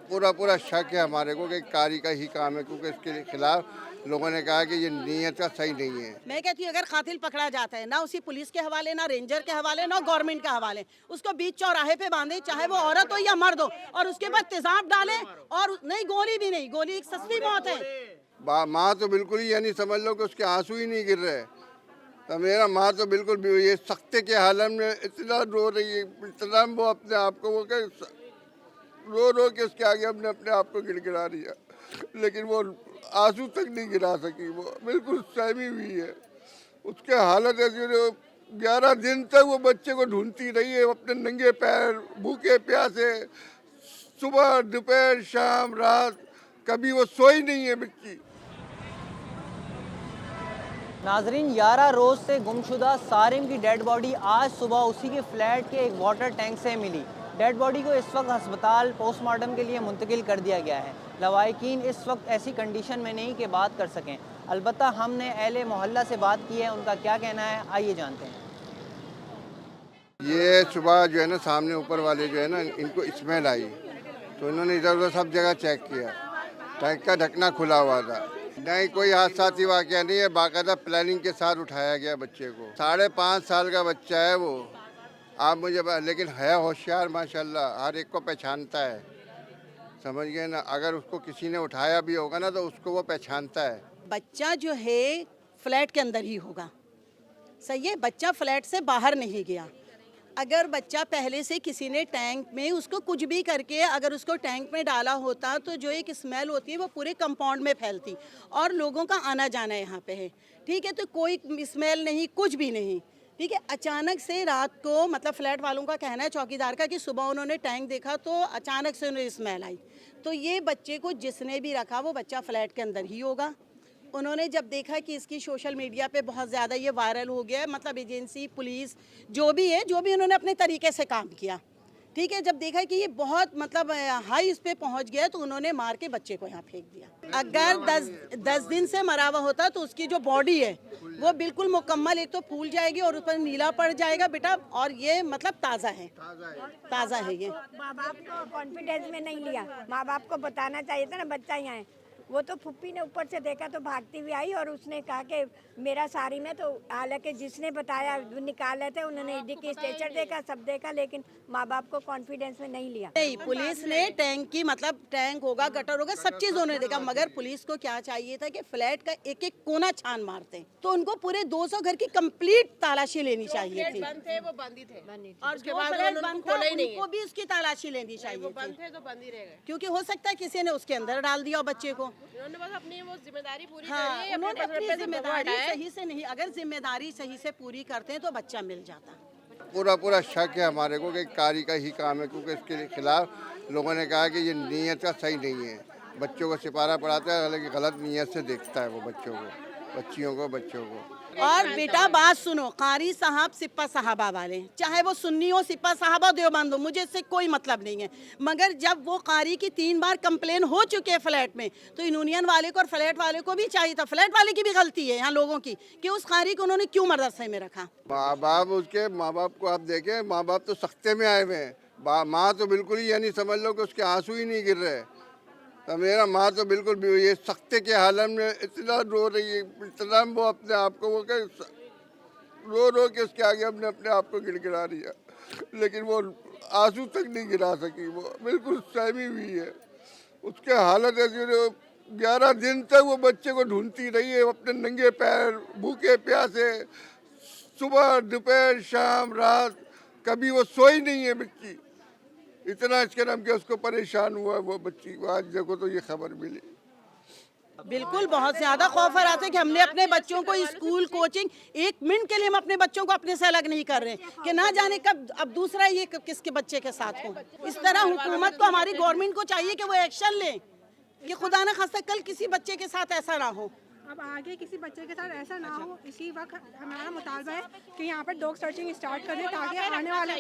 पूरा पूरा शक है हमारे को कि कारी का ही काम है, क्योंकि इसके खिलाफ लोगों ने कहा कि ये नीयत का सही नहीं है। मैं कहती हूँ अगर कातिल पकड़ा जाता है ना उसी पुलिस के हवाले, ना रेंजर के हवाले, ना गवर्नमेंट के हवाले, उसको बीच चौराहे पे बांधे, चाहे वो औरत हो या मर्द हो, और उसके बाद तेजाब डालें। और नहीं, गोली भी नहीं, गोली एक सस्ती मौत है। माँ तो बिल्कुल ही यानी समझ लो कि उसके आंसू ही नहीं गिर रहे। तो मेरा माँ तो बिल्कुल भी ये सख्ते के हालत में इतना रो रही है, इतना वो अपने आप को वो रो रो के उसके आगे अपने अपने आप को गिड़गिड़ा रही है, लेकिन वो आंसू तक नहीं गिरा सकी। वो बिल्कुल सहमी हुई है। उसके हालत ऐसी 11 दिन तक वो बच्चे को ढूंढती रही है, अपने नंगे पैर, भूखे प्यासे, सुबह दोपहर शाम रात, कभी वो सोई नहीं है बच्ची। नाजरीन, 11 रोज से गुमशुदा सारिम की डेड बॉडी आज सुबह उसी के फ्लैट के एक वाटर टैंक से मिली। डेड बॉडी को इस वक्त अस्पताल पोस्टमार्टम के लिए मुंतकिल कर दिया गया है। लवाहिकीन इस वक्त ऐसी कंडीशन में नहीं कि बात कर सकें। अलबत्ता हमने अहले मोहल्ला से बात की है, उनका क्या कहना है आइए जानते हैं। ये सुबह जो है ना, सामने ऊपर वाले जो है ना, इनको स्मेल आई, तो इन्होंने इधर उधर सब जगह चेक किया। टैंक का ढकना खुला हुआ था। नहीं, कोई हादसाती वाकया नहीं है, बाकायदा प्लानिंग के साथ उठाया गया बच्चे को। 5.5 साल का बच्चा है वो। आप मुझे लेकिन है होशियार माशाल्लाह, हर एक को पहचानता है, समझ गए ना। अगर उसको किसी ने उठाया भी होगा ना तो उसको वो पहचानता है। बच्चा जो है फ्लैट के अंदर ही होगा, सही है, बच्चा फ्लैट से बाहर नहीं गया। अगर बच्चा पहले से किसी ने टैंक में उसको कुछ भी करके अगर उसको टैंक में डाला होता तो जो एक स्मेल होती है वो पूरे कंपाउंड में फैलती और लोगों का आना जाना यहाँ पे है, ठीक है। तो कोई स्मेल नहीं, कुछ भी नहीं, ठीक है। अचानक से रात को, मतलब फ्लैट वालों का कहना है, चौकीदार का, कि सुबह उन्होंने टैंक देखा तो अचानक से उन्हें स्मेल आई। तो ये बच्चे को जिसने भी रखा वो बच्चा फ्लैट के अंदर ही होगा। उन्होंने जब देखा कि इसकी सोशल मीडिया पे बहुत ज़्यादा ये वायरल हो गया है, मतलब एजेंसी, पुलिस, जो भी है, जो भी उन्होंने अपने तरीके से काम किया, ठीक है। जब देखा कि ये बहुत मतलब हाई इस पे पहुंच गया तो उन्होंने मार के बच्चे को यहाँ फेंक दिया। अगर 10 दिन से मरा हुआ होता तो उसकी जो बॉडी है वो बिल्कुल मुकम्मल, एक तो फूल जाएगी और ऊपर नीला पड़ जाएगा बेटा, और ये मतलब ताज़ा है, ताज़ा है ये। माँ बाप को कॉन्फिडेंस में नहीं लिया, माँ बाप को बताना चाहिए था ना बच्चा यहाँ है। वो तो फुप्पी ने ऊपर से देखा तो भागती हुई आई और उसने कहा कि मेरा साड़ी में, तो हालांकि जिसने बताया निकाले थे उन्होंने ईडी की स्ट्रेचर देखा, सब देखा, लेकिन माँ बाप को कॉन्फिडेंस में नहीं लिया। नहीं, पुलिस ने टैंक की, मतलब टैंक होगा, गटर होगा, सब चीज उन्होंने देखा, मगर पुलिस को क्या चाहिए था कि फ्लैट का एक एक कोना छान मारते, तो उनको पूरे 200 घर की कंप्लीट तलाशी लेनी चाहिए थी। बंद थे वो बंद ही थे, और उसके जो बाद फ्लैट उन्होंने बंद था खोला ही नहीं उनको भी उसकी तलाशी लेनी चाहिए वो बंद थी, थे तो बंद ही रह गए। क्योंकि हो सकता है किसी ने उसके अंदर डाल दिया हो बच्चे को। उन्होंने बस अपनी वो जिम्मेदारी पूरी हाँ, करी है, उन्होंने अपने अपनी पे से जिम्मेदारी हटाया है। सही से नहीं, अगर जिम्मेदारी सही से पूरी करते हैं तो बच्चा मिल जाता। पूरा पूरा शक है हमारे को कि कारी का ही काम है, क्योंकि इसके खिलाफ लोगों ने कहा कि ये नीयत का सही नहीं है। बच्चों को सिपारा पढ़ाता है, हालांकि गलत नीयत से देखता है वो बच्चों को, बच्चियों को। और बेटा बात सुनो, कारी साहब सिपा साहबा वाले, चाहे वो सुन्नी हो, सिपा साहबा, देवबंद हो, मुझे इससे कोई मतलब नहीं है, मगर जब वो कारी की 3 बार कंप्लेन हो चुके हैं फ्लैट में, तो यूनियन वाले को और फ्लैट वाले को भी चाहिए था, फ्लैट वाले की भी गलती है यहाँ लोगों की, कि उस कारी को उन्होंने क्यों मदरसे में रखा। उसके माँ बाप को आप देखें, माँ बाप तो सख्ते में आए हुए हैं। माँ तो बिल्कुल ही यानी समझ लो कि उसके आंसू ही नहीं गिर रहे। तो मेरा माँ तो बिल्कुल भी ये सख्ते के हालत में इतना रो रही है, इतना वो अपने आप को वो रो रो के उसके आगे अपने अपने आप को गिड़गिड़ा रही है, लेकिन वो आंसू तक नहीं गिरा सकी। वो बिल्कुल सहमी हुई है। उसके हालत ऐसी 11 दिन तक वो बच्चे को ढूंढती रही है, अपने नंगे पैर, भूखे प्यासे, सुबह दोपहर शाम रात, कभी वो सोई नहीं है बच्ची। इतना इसके नाम के उसको परेशान हुआ वो बच्ची। आज देखो तो ये खबर मिली। बिल्कुल बहुत ज्यादा खौफ है कि हमने अपने बच्चों को स्कूल, कोचिंग, 1 मिनट के लिए हम अपने बच्चों को अपने से अलग नहीं कर रहे हैं, कि ना जाने कब अब दूसरा ये किसके बच्चे के साथ हो। इस तरह हुकूमत को, हमारी गवर्नमेंट को चाहिए कि वो एक्शन ले, कि खुदा न खास्ता कल किसी बच्चे के साथ ऐसा ना हो। अब आगे किसी बच्चे के साथ ऐसा ना हो, इसी वक्त हमारा मुतालबा है कि यहाँ पर डॉग सर्चिंग स्टार्ट कर दें ताकि आने वाले,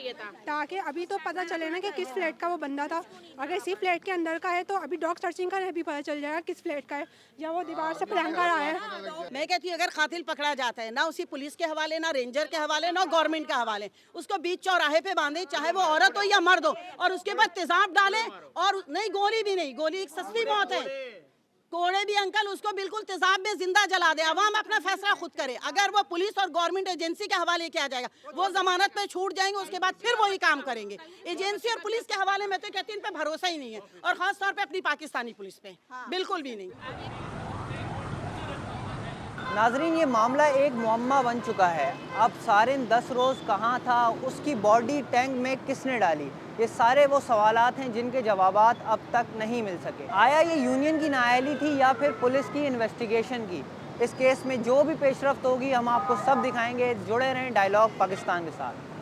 ताकि अभी तो पता चले ना कि किस फ्लैट का वो बंदा था। अगर इसी फ्लैट के अंदर का है तो अभी डॉग सर्चिंग का भी पता चल जाएगा किस फ्लैट का है, या वो दीवार से पलंग कर आया है। मैं कहती हूँ अगर कातिल पकड़ा जाता है ना उसी पुलिस के हवाले, ना रेंजर के हवाले, ना गवर्नमेंट के हवाले, उसको बीच चौराहे पे बांधे, चाहे वो औरत हो या मर्द हो, और उसके बाद तेजाब डाले, और नहीं गोली भी नहीं, गोली एक सस्ती मौत है, कोड़े भी अंकल, उसको बिल्कुल तेजाब में जिंदा जला दे। अवाम अपना फैसला खुद करे। अगर वो पुलिस और गवर्नमेंट एजेंसी के हवाले किया जाएगा, वो जमानत पे छूट जाएंगे, उसके बाद फिर वही काम करेंगे। एजेंसी और पुलिस के हवाले में तो कहती हूँ इन पे भरोसा ही नहीं है, और खास तौर पे अपनी पाकिस्तानी पुलिस पे बिल्कुल भी नहीं। नाजरीन, ये मामला एक मुअम्मा बन चुका है। अब सारिन 10 रोज़ कहाँ था, उसकी बॉडी टैंक में किसने डाली, ये सारे वो सवालात हैं जिनके जवाबात अब तक नहीं मिल सके। आया ये यूनियन की नाअहली थी या फिर पुलिस की इन्वेस्टिगेशन की? इस केस में जो भी पेशरफ्त होगी हम आपको सब दिखाएंगे। जुड़े रहें डायलॉग पाकिस्तान के साथ।